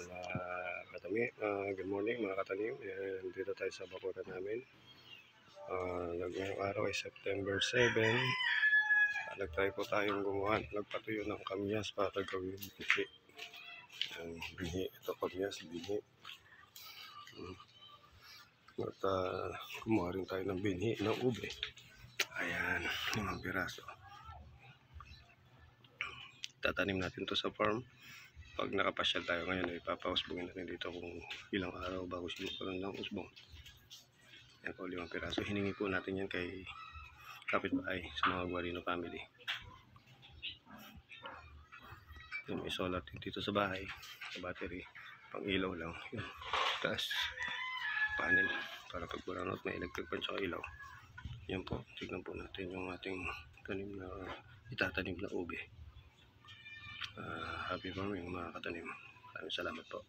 Good morning mga katanim. Dito tayo sa bakuran namin. Ngayong araw ay September 7. Nagtry po tayong gumawa. Nagpatuyo ng kamyas para gawin binhi. Binhi. Ito kamyas, binhi. At gumawa rin tayo ng binhi ng ube. Ayan, 5 piraso. Tatanim natin to sa farm. Pag nakapasyal tayo ngayon, ay papausbongin natin dito kung ilang araw bago simulan ng usbong. Yan po, 5 piraso. Hiningi po natin yan kay kapitbahay sa mga Guarino family. Yan, may solar dito sa bahay, sa battery, pang ilaw lang. Yan, taas panel para pag burnout may electric pan sa ilaw. Yan po, tignan po natin yung ating tanim na itatanim na ube. Happy farming mga katanim. Maraming salamat po.